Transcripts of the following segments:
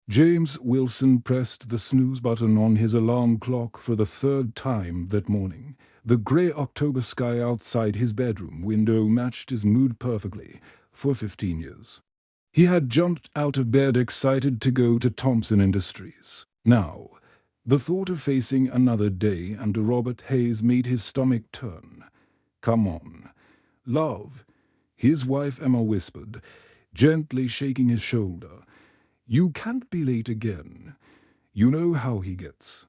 James Wilson pressed the snooze button on his alarm clock for the third time that morning. The grey October sky outside his bedroom window matched his mood perfectly for 15 years. He had jumped out of bed excited to go to Thompson Industries. Now, the thought of facing another day under Robert Hayes made his stomach turn. "Come on, love," his wife Emma whispered, gently shaking his shoulder. "You can't be late again. You know how he gets."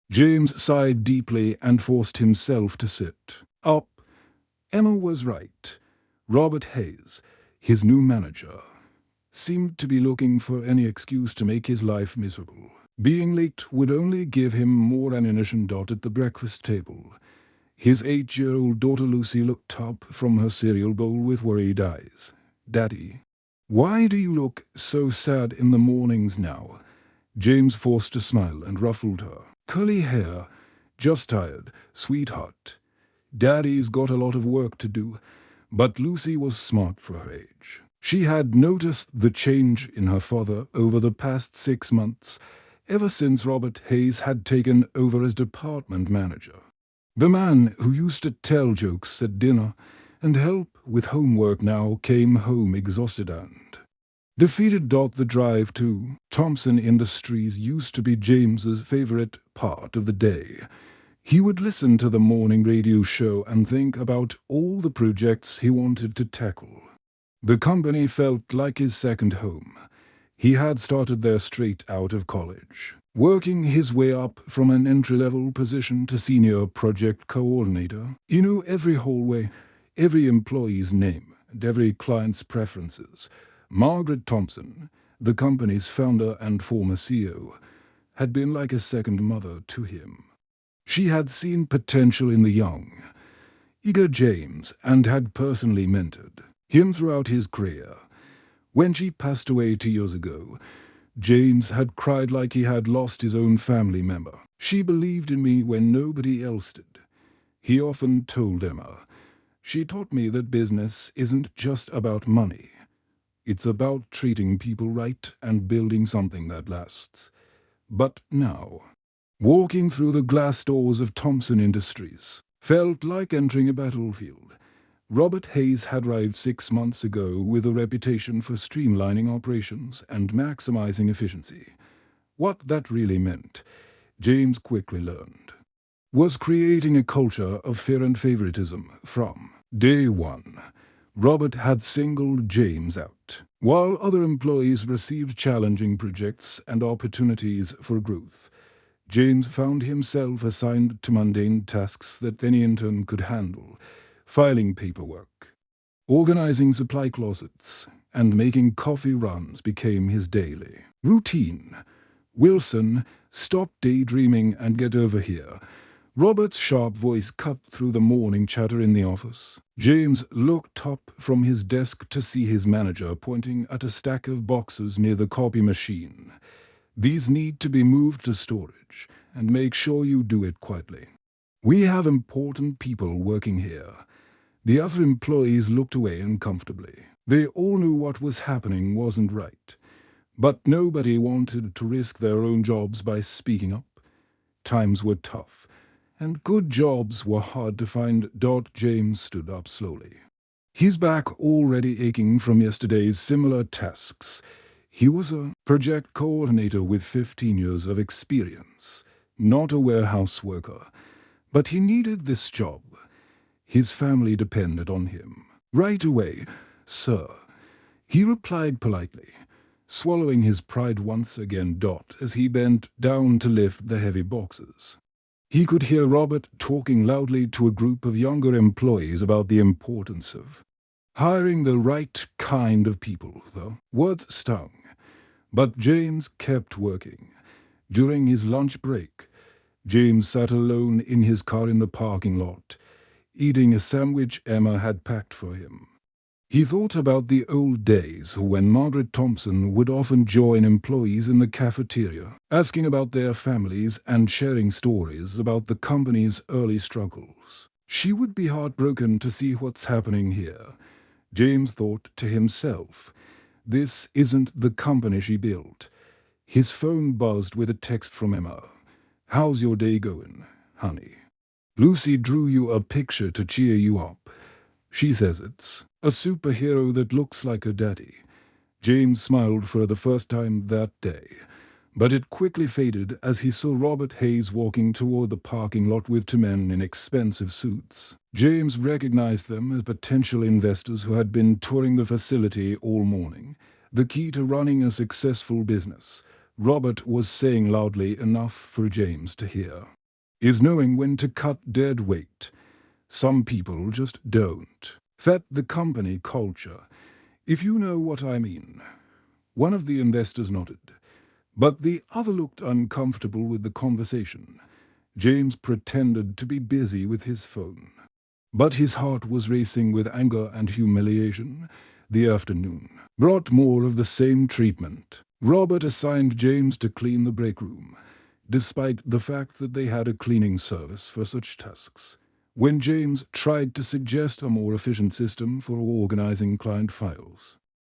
James sighed deeply and forced himself to sit up. Emma was right. Robert Hayes, his new manager, seemed to be looking for any excuse to make his life miserable. Being late would only give him more ammunition. At the breakfast table, his 8-year-old daughter Lucy looked up from her cereal bowl with worried eyes. "Daddy, why do you look so sad in the mornings now?" James forced a smile and ruffled her curly hair. "Just tired, sweetheart. Daddy's got a lot of work to do." But Lucy was smart for her age. She had noticed the change in her father over the past 6 months, ever since Robert Hayes had taken over as department manager. The man who used to tell jokes at dinner and help with homework now came home exhausted and defeated. The drive to Thompson Industries used to be James's favorite part of the day. He would listen to the morning radio show and think about all the projects he wanted to tackle. The company felt like his second home. He had started there straight out of college, working his way up from an entry-level position to senior project coordinator. He knew every hallway, every employee's name, and every client's preferences. Margaret Thompson, the company's founder and former CEO, had been like a second mother to him. She had seen potential in the young, eager James and had personally mentored him throughout his career. When she passed away 2 years ago, James had cried like he had lost his own family member. "She believed in me when nobody else did," he often told Emma. "She taught me that business isn't just about money. It's about treating people right and building something that lasts." But now, walking through the glass doors of Thompson Industries felt like entering a battlefield. Robert Hayes had arrived 6 months ago with a reputation for streamlining operations and maximizing efficiency. What that really meant, James quickly learned, was creating a culture of fear and favoritism. From day one, Robert had singled James out, while other employees received challenging projects and opportunities for growth. James found himself assigned to mundane tasks that any intern could handle: filing paperwork, organizing supply closets, and making coffee runs became his daily routine. "Wilson, stop daydreaming and get over here." Robert's sharp voice cut through the morning chatter in the office. James looked up from his desk to see his manager pointing at a stack of boxes near the copy machine. "These need to be moved to storage, and make sure you do it quietly. We have important people working here." The other employees looked away uncomfortably. They all knew what was happening wasn't right, but nobody wanted to risk their own jobs by speaking up. Times were tough, and good jobs were hard to find. James stood up slowly, his back already aching from yesterday's similar tasks. He was a project coordinator with 15 years of experience, not a warehouse worker, but he needed this job. His family depended on him. "Right away, sir," he replied politely, swallowing his pride once again. As he bent down to lift the heavy boxes, he could hear Robert talking loudly to a group of younger employees about the importance of hiring the right kind of people. The words stung, but James kept working. During his lunch break, James sat alone in his car in the parking lot, eating a sandwich Emma had packed for him. He thought about the old days when Margaret Thompson would often join employees in the cafeteria, asking about their families and sharing stories about the company's early struggles. She would be heartbroken to see what's happening here. James thought to himself, this isn't the company she built. His phone buzzed with a text from Emma. "How's your day going, honey? Lucy drew you a picture to cheer you up. She says it's a superhero that looks like her daddy." James smiled for the first time that day, but it quickly faded as he saw Robert Hayes walking toward the parking lot with two men in expensive suits. James recognized them as potential investors who had been touring the facility all morning. The key to running a successful business, Robert was saying loudly enough for James to hear, is knowing when to cut dead weight. Some people just don't. Fit the company culture, if you know what I mean. One of the investors nodded, but the other looked uncomfortable with the conversation. James pretended to be busy with his phone, but his heart was racing with anger and humiliation. The afternoon brought more of the same treatment. Robert assigned James to clean the break room, despite the fact that they had a cleaning service for such tasks. When James tried to suggest a more efficient system for organizing client files,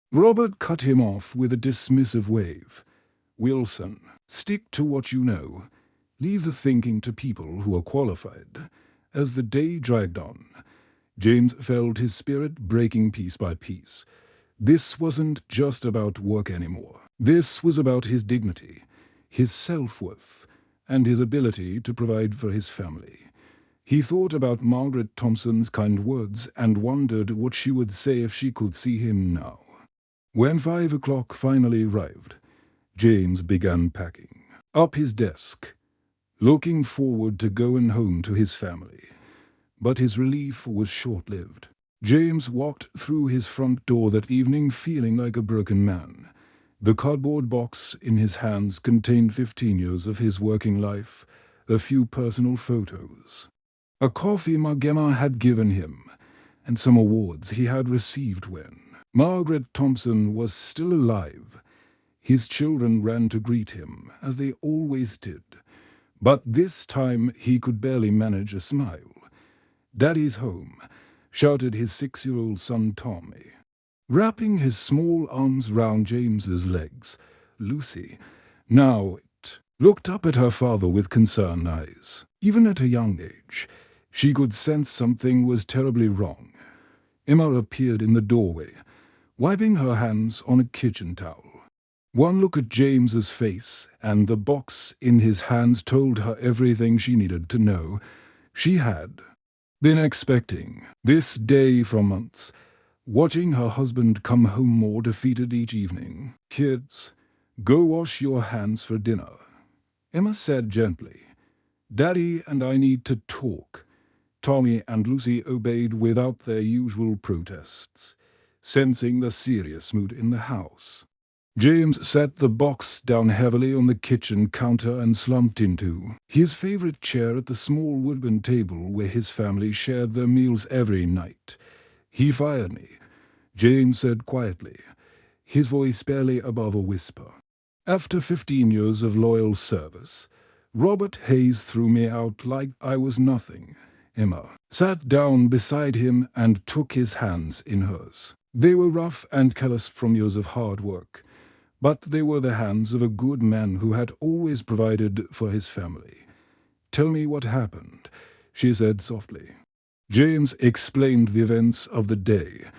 Robert cut him off with a dismissive wave. "Wilson, stick to what you know. Leave the thinking to people who are qualified." As the day dragged on, James felt his spirit breaking piece by piece. This wasn't just about work anymore. This was about his dignity, his self-worth, and his ability to provide for his family. He thought about Margaret Thompson's kind words and wondered what she would say if she could see him now. When 5 o'clock finally arrived, James began packing up his desk, looking forward to going home to his family. But his relief was short-lived. James walked through his front door that evening feeling like a broken man. The cardboard box in his hands contained 15 years of his working life, a few personal photos, a coffee mug Emma had given him, and some awards he had received when Margaret Thompson was still alive. His children ran to greet him, as they always did, but this time he could barely manage a smile. "Daddy's home," shouted his 6-year-old son Tommy, wrapping his small arms round James's legs. Lucy, now it, looked up at her father with concerned eyes. Even at a young age, she could sense something was terribly wrong. Emma appeared in the doorway, wiping her hands on a kitchen towel. One look at James's face and the box in his hands told her everything she needed to know. She had been expecting this day for months, watching her husband come home more defeated each evening. "Kids, go wash your hands for dinner," Emma said gently. "Daddy and I need to talk." Tommy and Lucy obeyed without their usual protests, sensing the serious mood in the house. James set the box down heavily on the kitchen counter and slumped into his favorite chair at the small wooden table where his family shared their meals every night. "He fired me," James said quietly, his voice barely above a whisper. "After 15 years of loyal service, Robert Hayes threw me out like I was nothing." Emma sat down beside him and took his hands in hers. They were rough and calloused from years of hard work, but they were the hands of a good man who had always provided for his family. "Tell me what happened," she said softly. James explained the events of the day,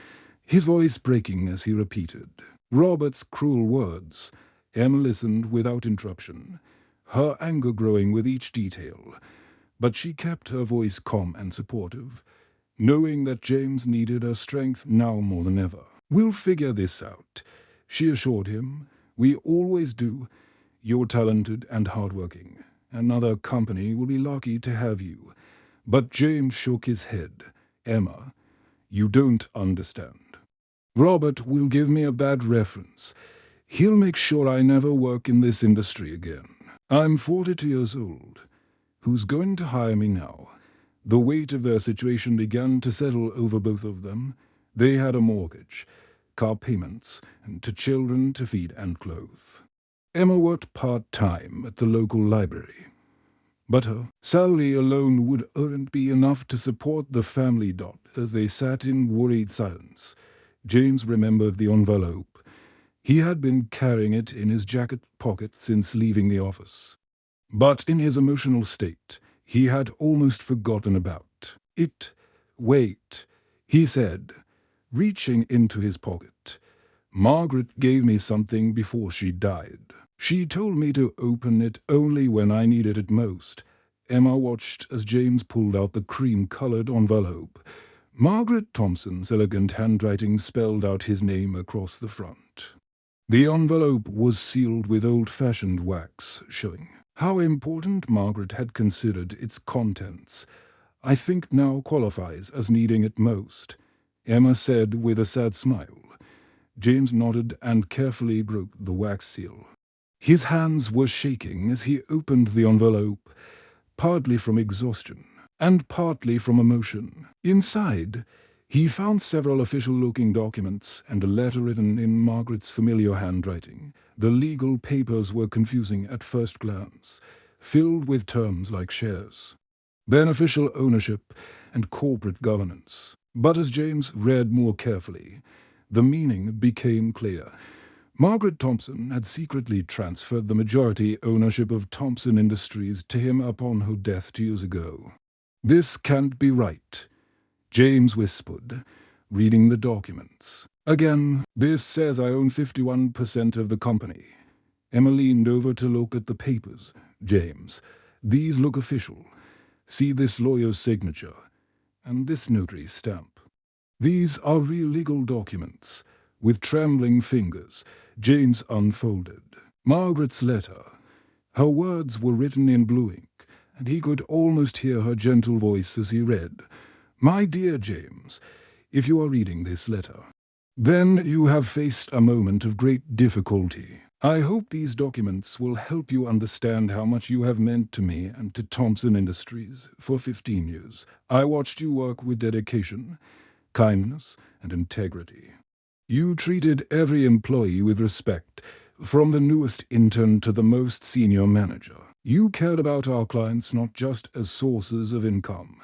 his voice breaking as he repeated Robert's cruel words. Emma listened without interruption, her anger growing with each detail, but she kept her voice calm and supportive, knowing that James needed her strength now more than ever. "We'll figure this out," she assured him. "We always do. You're talented and hardworking. Another company will be lucky to have you." But James shook his head. "Emma, you don't understand. Robert will give me a bad reference. He'll make sure I never work in this industry again. I'm 42 years old. Who's going to hire me now?" The weight of their situation began to settle over both of them. They had a mortgage, car payments, and 2 children to feed and clothe. Emma worked part-time at the local library, but her salary alone wouldn't be enough to support the family. As they sat in worried silence, James remembered the envelope He had been carrying it in his jacket pocket since leaving the office. But in his emotional state, he had almost forgotten about it. "Wait," he said, reaching into his pocket. "Margaret gave me something before she died. She told me to open it only when I needed it most." Emma watched as James pulled out the cream-colored envelope. Margaret Thompson's elegant handwriting spelled out his name across the front. The envelope was sealed with old-fashioned wax, showing how important Margaret had considered its contents. "I think now qualifies as needing it most," Emma said with a sad smile. James nodded and carefully broke the wax seal. His hands were shaking as he opened the envelope, partly from exhaustion and partly from emotion. Inside, he found several official-looking documents and a letter written in Margaret's familiar handwriting. The legal papers were confusing at first glance, filled with terms like shares, beneficial ownership, and corporate governance. But as James read more carefully, the meaning became clear. Margaret Thompson had secretly transferred the majority ownership of Thompson Industries to him upon her death 2 years ago. "This can't be right," James whispered, reading the documents. "Again, this says I own 51% of the company." Emma leaned over to look at the papers. "James, these look official. See this lawyer's signature, and this notary's stamp. These are real legal documents." With trembling fingers, James unfolded Margaret's letter. Her words were written in blue ink, and he could almost hear her gentle voice as he read. "My dear James, if you are reading this letter, then you have faced a moment of great difficulty. I hope these documents will help you understand how much you have meant to me and to Thompson Industries for 15 years. I watched you work with dedication, kindness, and integrity. You treated every employee with respect, from the newest intern to the most senior manager. You cared about our clients not just as sources of income,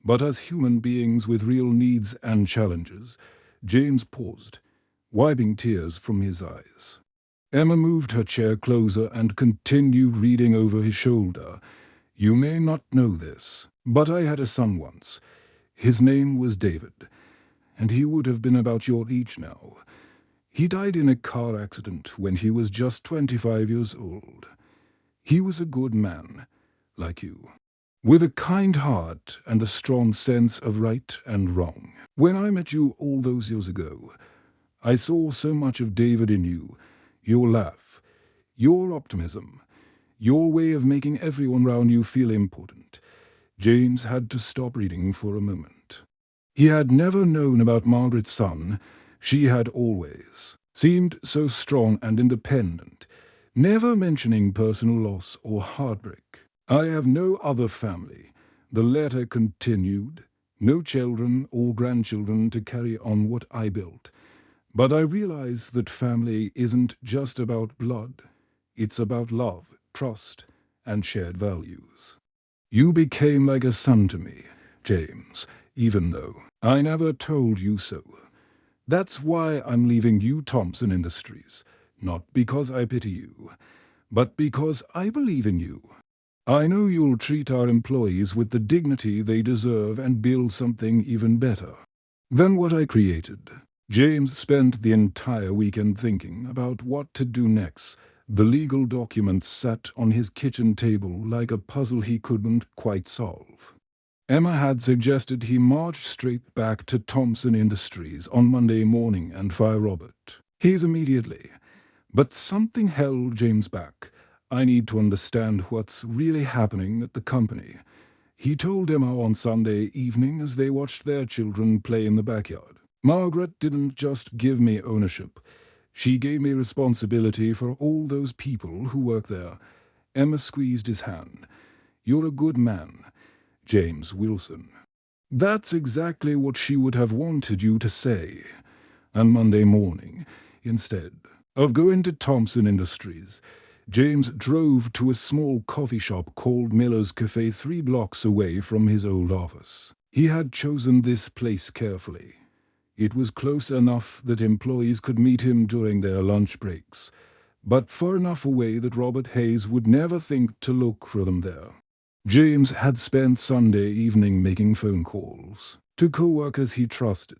but as human beings with real needs and challenges." James paused, wiping tears from his eyes. Emma moved her chair closer and continued reading over his shoulder. "You may not know this, but I had a son once. His name was David, and he would have been about your age now. He died in a car accident when he was just 25 years old. He was a good man, like you, with a kind heart and a strong sense of right and wrong. When I met you all those years ago, I saw so much of David in you, your laugh, your optimism, your way of making everyone round you feel important." James had to stop reading for a moment. He had never known about Margaret's son. She had always seemed so strong and independent, never mentioning personal loss or heartbreak. "I have no other family," the letter continued, "no children or grandchildren to carry on what I built. But I realize that family isn't just about blood. It's about love, trust, and shared values. You became like a son to me, James, even though I never told you so. That's why I'm leaving you Thompson Industries, not because I pity you, but because I believe in you. I know you'll treat our employees with the dignity they deserve and build something even better than what I created." James spent the entire weekend thinking about what to do next. The legal documents sat on his kitchen table like a puzzle he couldn't quite solve. Emma had suggested he march straight back to Thompson Industries on Monday morning and fire Robert Hayes immediately. But something held James back. "I need to understand what's really happening at the company," he told Emma on Sunday evening as they watched their children play in the backyard. "Margaret didn't just give me ownership. She gave me responsibility for all those people who work there." Emma squeezed his hand. "You're a good man, James Wilson." That's exactly what she would have wanted you to say. On Monday morning, instead of going to Thompson Industries, James drove to a small coffee shop called Miller's Cafe 3 blocks away from his old office. He had chosen this place carefully. It was close enough that employees could meet him during their lunch breaks, but far enough away that Robert Hayes would never think to look for them there. James had spent Sunday evening making phone calls to co-workers he trusted.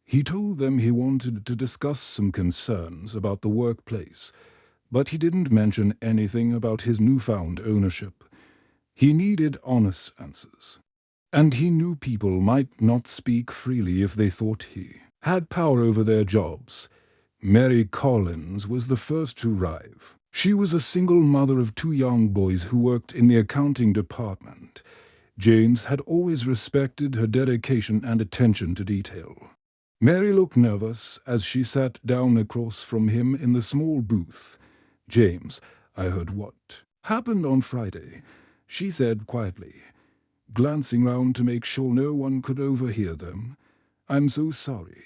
He told them he wanted to discuss some concerns about the workplace, but he didn't mention anything about his newfound ownership. He needed honest answers, and he knew people might not speak freely if they thought he had power over their jobs. Mary Collins was the first to arrive. She was a single mother of 2 young boys who worked in the accounting department. James had always respected her dedication and attention to detail. Mary looked nervous as she sat down across from him in the small booth. "James, I heard what happened on Friday," she said quietly, glancing round to make sure no one could overhear them. "I'm so sorry.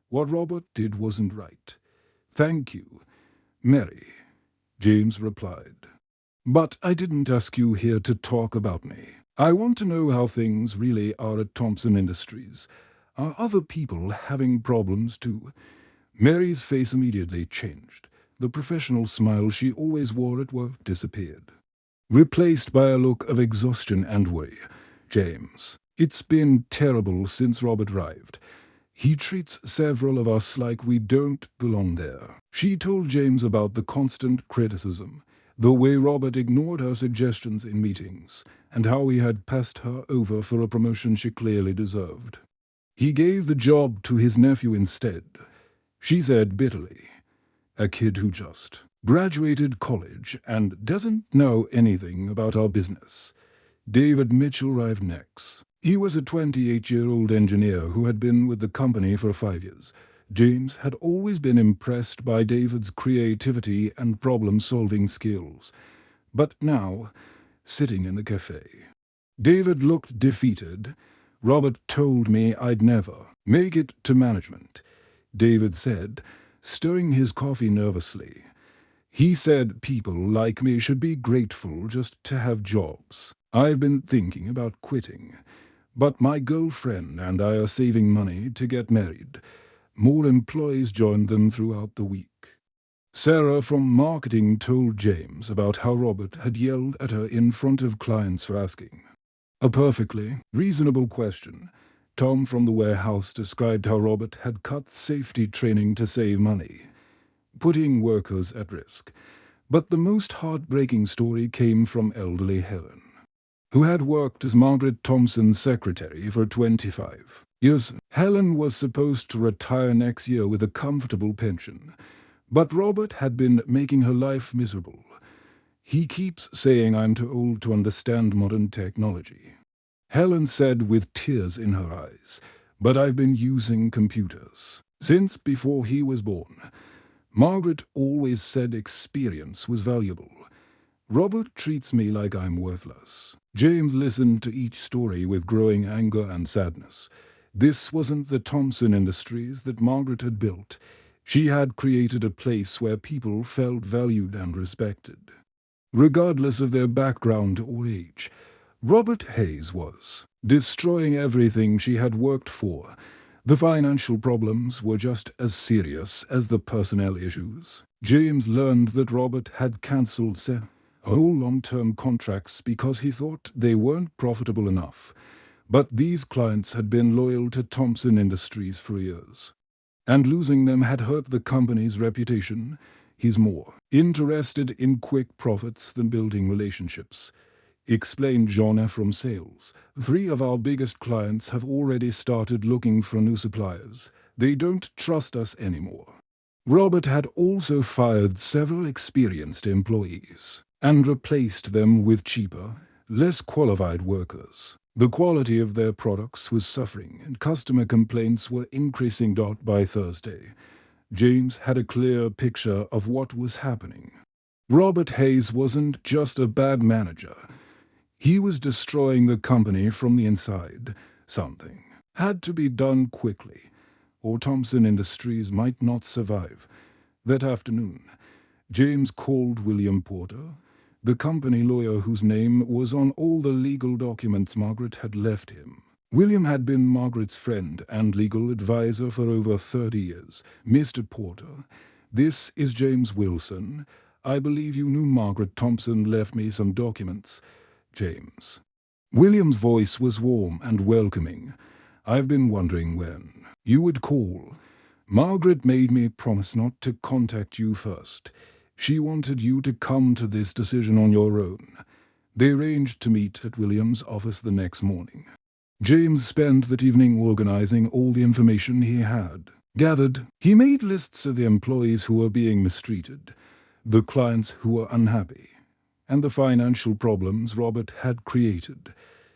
What Robert did wasn't right." "Thank you, Mary," James replied. "But I didn't ask you here to talk about me. I want to know how things really are at Thompson Industries. Are other people having problems too?" Mary's face immediately changed. The professional smile she always wore at work disappeared, replaced by a look of exhaustion and worry. "James, it's been terrible since Robert arrived. He treats several of us like we don't belong there." She told James about the constant criticism, the way Robert ignored her suggestions in meetings, and how he had passed her over for a promotion she clearly deserved. He gave the job to his nephew instead, she said bitterly. "A kid who just graduated college and doesn't know anything about our business." David Mitchell arrived next. He was a 28-year-old engineer who had been with the company for 5 years. James had always been impressed by David's creativity and problem-solving skills. But now, sitting in the cafe, David looked defeated. "Robert told me I'd never make it to management," David said, stirring his coffee nervously. "He said people like me should be grateful just to have jobs. I've been thinking about quitting, but my girlfriend and I are saving money to get married." More employees joined them throughout the week. Sarah from marketing told James about how Robert had yelled at her in front of clients for asking a perfectly reasonable question. Tom from the warehouse described how Robert had cut safety training to save money, putting workers at risk. But the most heartbreaking story came from elderly Helen, who had worked as Margaret Thompson's secretary for 25 years. Helen was supposed to retire next year with a comfortable pension, but Robert had been making her life miserable. "He keeps saying I'm too old to understand modern technology," Helen said with tears in her eyes. "But I've been using computers since before he was born. Margaret always said experience was valuable. Robert treats me like I'm worthless." James listened to each story with growing anger and sadness. This wasn't the Thompson Industries that Margaret had built. She had created a place where people felt valued and respected, regardless of their background or age. Robert Hayes was destroying everything she had worked for. The financial problems were just as serious as the personnel issues. James learned that Robert had cancelled whole long-term contracts because he thought they weren't profitable enough. But these clients had been loyal to Thompson Industries for years, and losing them had hurt the company's reputation. "He's more interested in quick profits than building relationships," explained John from sales. "3 of our biggest clients have already started looking for new suppliers. They don't trust us anymore." Robert had also fired several experienced employees and replaced them with cheaper, less qualified workers. The quality of their products was suffering, and customer complaints were increasing. By Thursday, James had a clear picture of what was happening. Robert Hayes wasn't just a bad manager. He was destroying the company from the inside. Something had to be done quickly, or Thompson Industries might not survive. That afternoon, James called William Porter, the company lawyer whose name was on all the legal documents Margaret had left him. William had been Margaret's friend and legal advisor for over 30 years. "Mr. Porter, this is James Wilson. I believe you knew Margaret Thompson left me some documents." James. William's voice was warm and welcoming. "I've been wondering when you would call. Margaret made me promise not to contact you first. She wanted you to come to this decision on your own." They arranged to meet at William's office the next morning. James spent that evening organizing all the information he had gathered. He made lists of the employees who were being mistreated, the clients who were unhappy, and the financial problems Robert had created.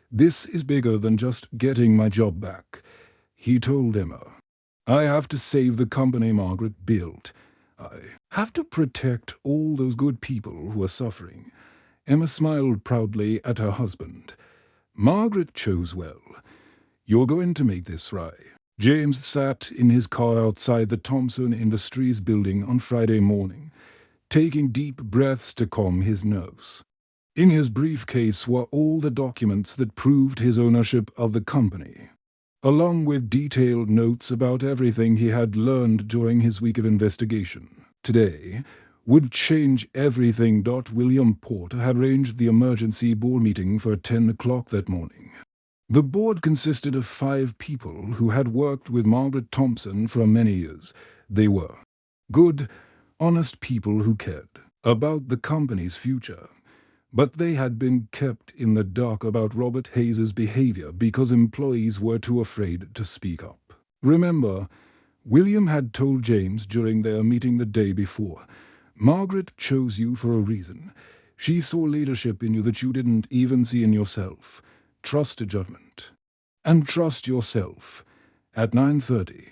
"This is bigger than just getting my job back," he told Emma. "I have to save the company Margaret built. I have to protect all those good people who are suffering." Emma smiled proudly at her husband. "Margaret chose well. You're going to make this right." James sat in his car outside the Thompson Industries building on Friday morning, taking deep breaths to calm his nerves. In his briefcase were all the documents that proved his ownership of the company, along with detailed notes about everything he had learned during his week of investigation. Today would change everything. William Porter had arranged the emergency board meeting for 10 o'clock that morning. The board consisted of 5 people who had worked with Margaret Thompson for many years. They were good, honest people who cared about the company's future. But they had been kept in the dark about Robert Hayes's behavior because employees were too afraid to speak up. Remember, William had told James during their meeting the day before, "Margaret chose you for a reason. She saw leadership in you that you didn't even see in yourself. Trust a judgment. And trust yourself." At 9:30,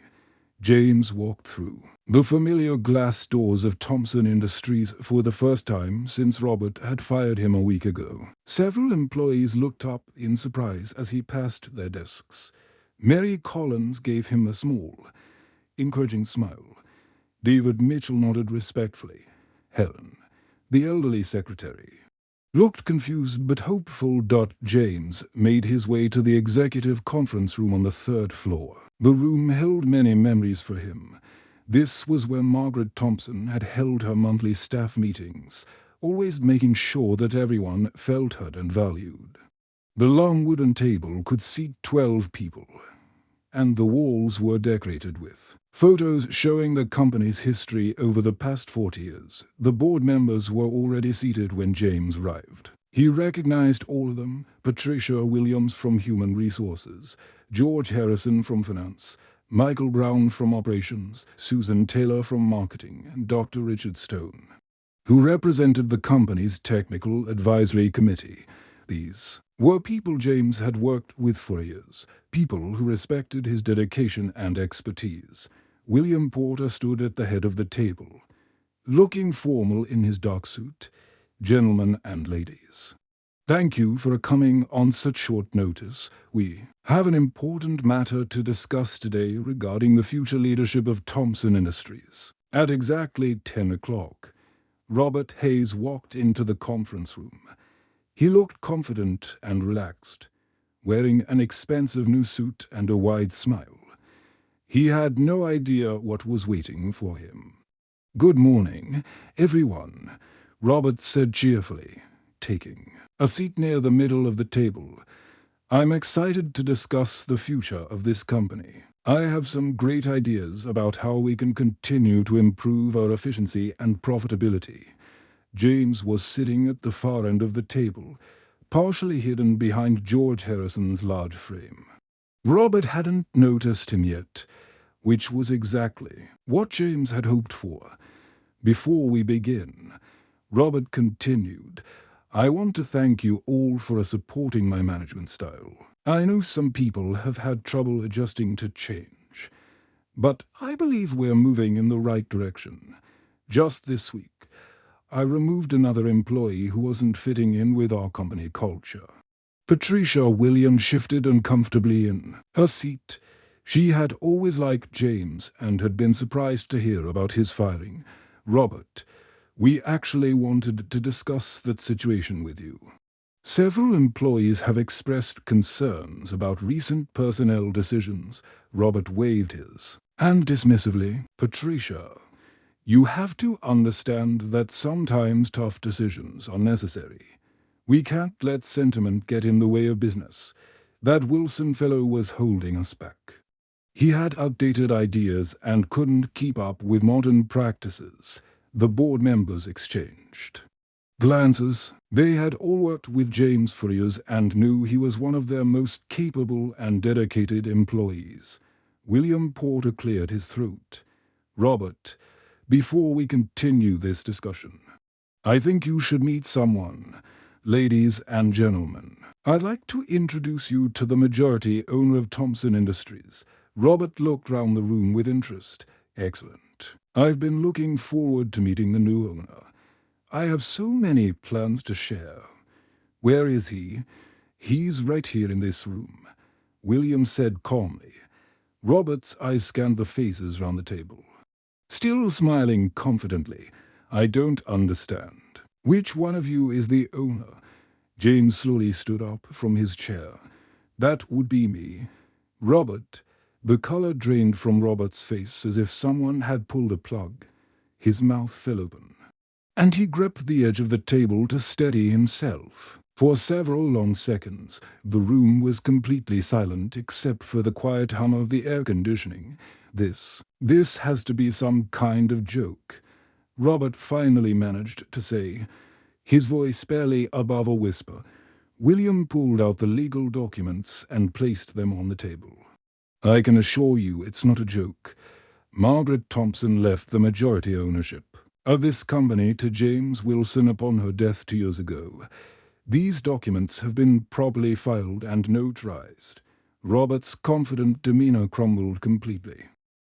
James walked through the familiar glass doors of Thompson Industries for the first time since Robert had fired him a week ago. Several employees looked up in surprise as he passed their desks. Mary Collins gave him a small, encouraging smile. David Mitchell nodded respectfully. Helen, the elderly secretary, looked confused but hopeful. James made his way to the executive conference room on the 3rd floor. The room held many memories for him. This was where Margaret Thompson had held her monthly staff meetings, always making sure that everyone felt heard and valued. The long wooden table could seat 12 people, and the walls were decorated with photos showing the company's history over the past 40 years. The board members were already seated when James arrived. He recognized all of them: Patricia Williams from Human Resources, George Harrison from Finance, Michael Brown from Operations, Susan Taylor from Marketing, and Dr. Richard Stone, who represented the company's Technical Advisory Committee. These were people James had worked with for years, people who respected his dedication and expertise. William Porter stood at the head of the table, looking formal in his dark suit. "Gentlemen and ladies, thank you for coming on such short notice. We have an important matter to discuss today regarding the future leadership of Thompson Industries." At exactly 10 o'clock, Robert Hayes walked into the conference room. He looked confident and relaxed, wearing an expensive new suit and a wide smile. He had no idea what was waiting for him. "Good morning, everyone," Robert said cheerfully, taking a seat near the middle of the table. "I'm excited to discuss the future of this company. I have some great ideas about how we can continue to improve our efficiency and profitability." James was sitting at the far end of the table, partially hidden behind George Harrison's large frame. Robert hadn't noticed him yet, which was exactly what James had hoped for. "Before we begin," Robert continued, "I want to thank you all for supporting my management style. I know some people have had trouble adjusting to change, but I believe we're moving in the right direction. Just this week, I removed another employee who wasn't fitting in with our company culture." Patricia Williams shifted uncomfortably in her seat. She had always liked James and had been surprised to hear about his firing. "Robert, we actually wanted to discuss that situation with you." Several employees have expressed concerns about recent personnel decisions. Robert waved his hand dismissively. Patricia, you have to understand that sometimes tough decisions are necessary. We can't let sentiment get in the way of business. That Wilson fellow was holding us back. He had outdated ideas and couldn't keep up with modern practices. The board members exchanged glances. They had all worked with James for years and knew he was one of their most capable and dedicated employees. William Porter cleared his throat. Robert, before we continue this discussion, I think you should meet someone. Ladies and gentlemen, I'd like to introduce you to the majority owner of Thompson Industries. Robert looked round the room with interest. Excellent. I've been looking forward to meeting the new owner. I have so many plans to share. Where is he? He's right here in this room, William said calmly. Robert's eyes scanned the faces round the table. Still smiling confidently, I don't understand. Which one of you is the owner? James slowly stood up from his chair. That would be me. Robert. The color drained from Robert's face as if someone had pulled a plug. His mouth fell open, and he gripped the edge of the table to steady himself. For several long seconds, the room was completely silent except for the quiet hum of the air conditioning. This has to be some kind of joke, Robert finally managed to say, his voice barely above a whisper. William pulled out the legal documents and placed them on the table. I can assure you it's not a joke. Margaret Thompson left the majority ownership of this company to James Wilson upon her death 2 years ago. These documents have been properly filed and notarized. Robert's confident demeanor crumbled completely.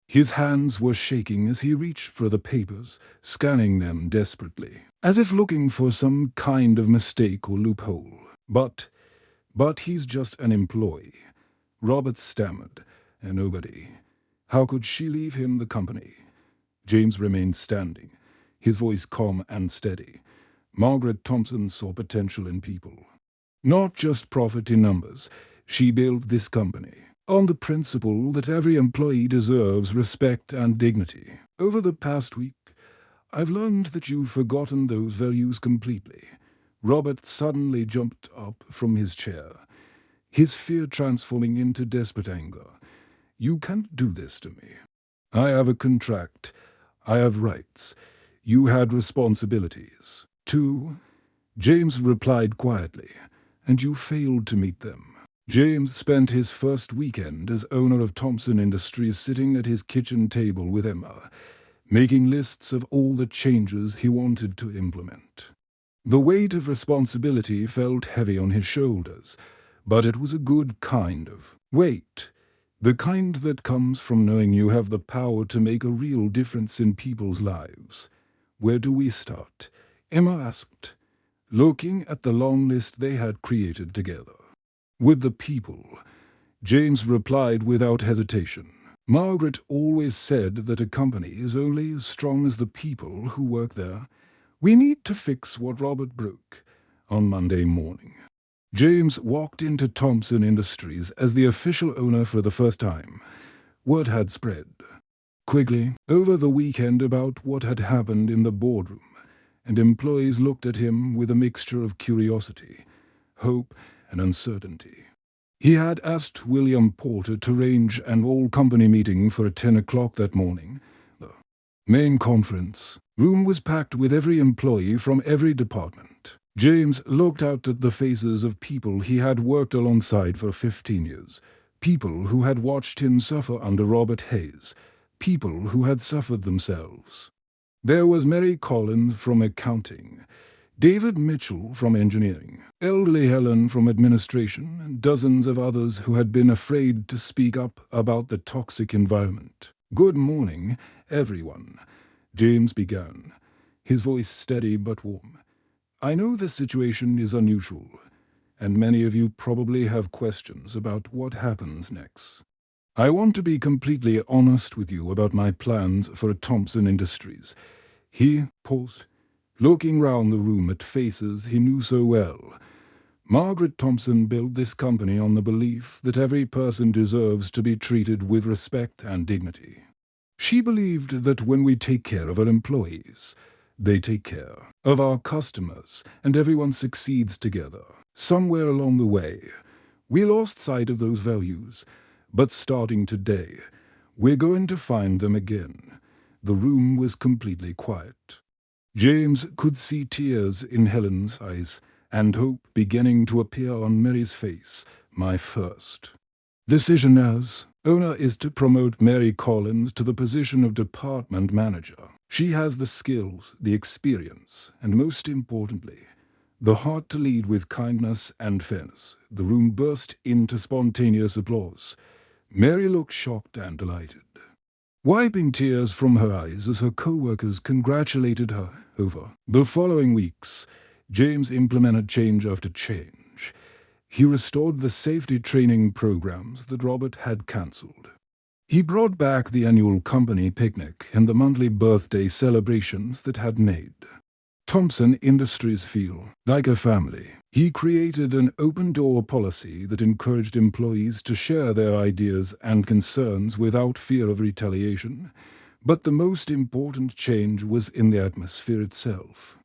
His hands were shaking as he reached for the papers, scanning them desperately, as if looking for some kind of mistake or loophole. But he's just an employee. Robert stammered. And nobody. How could she leave him the company? James remained standing, his voice calm and steady. Margaret Thompson saw potential in people, not just profit in numbers. She built this company on the principle that every employee deserves respect and dignity. Over the past week, I've learned that you've forgotten those values completely. Robert suddenly jumped up from his chair, his fear transforming into desperate anger. You can't do this to me. I have a contract. I have rights. You had responsibilities, too. James replied quietly, and you failed to meet them. James spent his first weekend as owner of Thompson Industries sitting at his kitchen table with Emma, making lists of all the changes he wanted to implement. The weight of responsibility felt heavy on his shoulders, but it was a good kind of weight. The kind that comes from knowing you have the power to make a real difference in people's lives. Where do we start? Emma asked, looking at the long list they had created together. With the people, James replied without hesitation. Margaret always said that a company is only as strong as the people who work there. We need to fix what Robert broke on Monday morning. James walked into Thompson Industries as the official owner for the first time. Word had spread quickly over the weekend about what had happened in the boardroom, and employees looked at him with a mixture of curiosity, hope, and uncertainty. He had asked William Porter to arrange an all-company meeting for 10 o'clock that morning. The main conference room was packed with every employee from every department. James looked out at the faces of people he had worked alongside for 15 years, people who had watched him suffer under Robert Hayes, people who had suffered themselves. There was Mary Collins from accounting, David Mitchell from engineering, elderly Helen from administration, and dozens of others who had been afraid to speak up about the toxic environment. Good morning, everyone, James began, his voice steady but warm. I know this situation is unusual, and many of you probably have questions about what happens next. I want to be completely honest with you about my plans for Thompson Industries. He paused, looking round the room at faces he knew so well. Margaret Thompson built this company on the belief that every person deserves to be treated with respect and dignity. She believed that when we take care of our employees, they take care of our customers, and everyone succeeds together. Somewhere along the way, we lost sight of those values, but starting today, we're going to find them again. The room was completely quiet. James could see tears in Helen's eyes and hope beginning to appear on Mary's face. My first decision as owner is to promote Mary Collins to the position of department manager. She has the skills, the experience, and most importantly, the heart to lead with kindness and fairness. The room burst into spontaneous applause. Mary looked shocked and delighted, wiping tears from her eyes as her co-workers congratulated her over. The following weeks, James implemented change after change. He restored the safety training programs that Robert had cancelled. He brought back the annual company picnic and the monthly birthday celebrations that had made Thompson Industries feel like a family. He created an open-door policy that encouraged employees to share their ideas and concerns without fear of retaliation. But the most important change was in the atmosphere itself.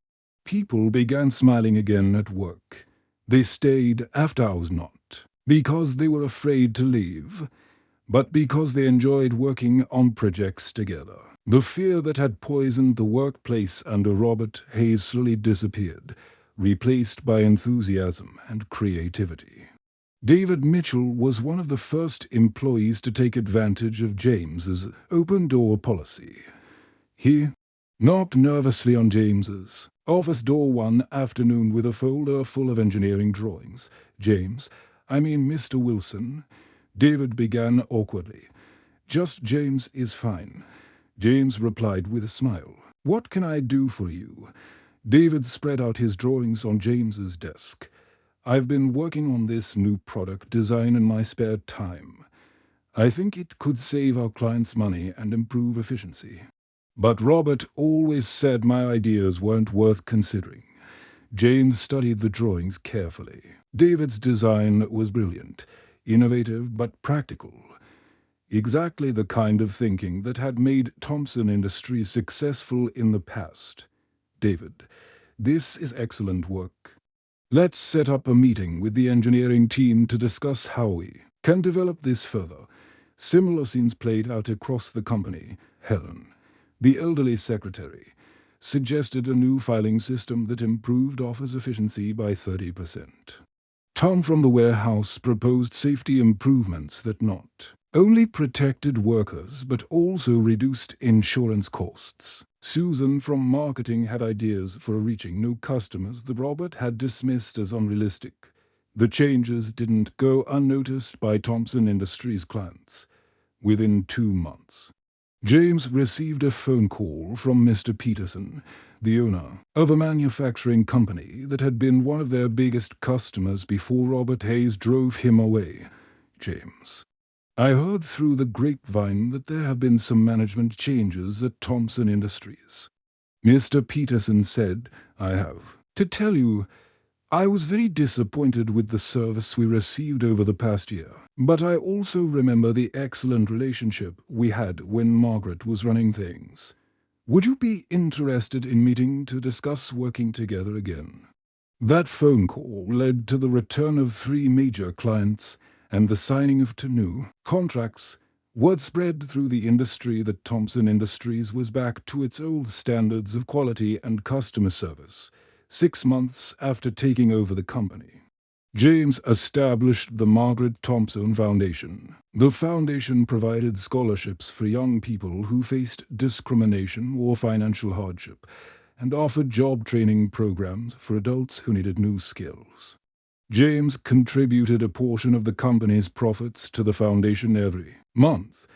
People began smiling again at work. They stayed after hours, not because they were afraid to leave, but because they enjoyed working on projects together. The fear that had poisoned the workplace under Robert Hayes slowly disappeared, replaced by enthusiasm and creativity. David Mitchell was one of the first employees to take advantage of James's open-door policy. He knocked nervously on James's office door one afternoon with a folder full of engineering drawings. Mr. Wilson," David began awkwardly. "Just James is fine." James replied with a smile. "What can I do for you?" David spread out his drawings on James's desk. "I've been working on this new product design in my spare time. I think it could save our clients money and improve efficiency. But Robert always said my ideas weren't worth considering." James studied the drawings carefully. David's design was brilliant, innovative but practical. Exactly the kind of thinking that had made Thompson Industries successful in the past. "David, this is excellent work. Let's set up a meeting with the engineering team to discuss how we can develop this further." Similar scenes played out across the company. Helen, the elderly secretary, suggested a new filing system that improved office efficiency by 30%. Tom from the warehouse proposed safety improvements that not only protected workers but also reduced insurance costs. Susan from marketing had ideas for reaching new customers that Robert had dismissed as unrealistic. The changes didn't go unnoticed by Thompson Industries clients. Within 2 months, James received a phone call from Mr. Peterson, the owner of a manufacturing company that had been one of their biggest customers before Robert Hayes drove him away. "James, I heard through the grapevine that there have been some management changes at Thompson Industries." Mr. Peterson said, "I have to tell you, I was very disappointed with the service we received over the past year, but I also remember the excellent relationship we had when Margaret was running things. Would you be interested in meeting to discuss working together again?" That phone call led to the return of 3 major clients and the signing of 2 new contracts. Word spread through the industry that Thompson Industries was back to its old standards of quality and customer service. 6 months after taking over the company, James established the Margaret Thompson Foundation. The foundation provided scholarships for young people who faced discrimination or financial hardship, and offered job training programs for adults who needed new skills. James contributed a portion of the company's profits to the foundation every month,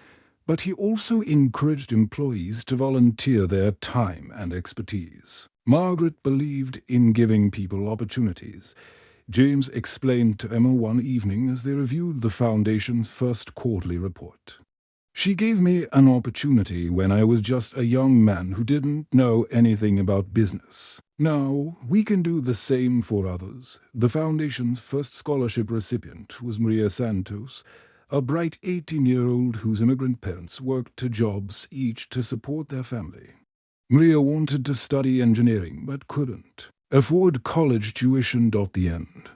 but he also encouraged employees to volunteer their time and expertise. Margaret believed in giving people opportunities. James explained to Emma one evening as they reviewed the foundation's first quarterly report. She gave me an opportunity when I was just a young man who didn't know anything about business. Now, we can do the same for others. The Foundation's first scholarship recipient was Maria Santos, a bright 18-year-old whose immigrant parents worked 2 jobs each to support their family. Maria wanted to study engineering but couldn't afford college tuition. The end.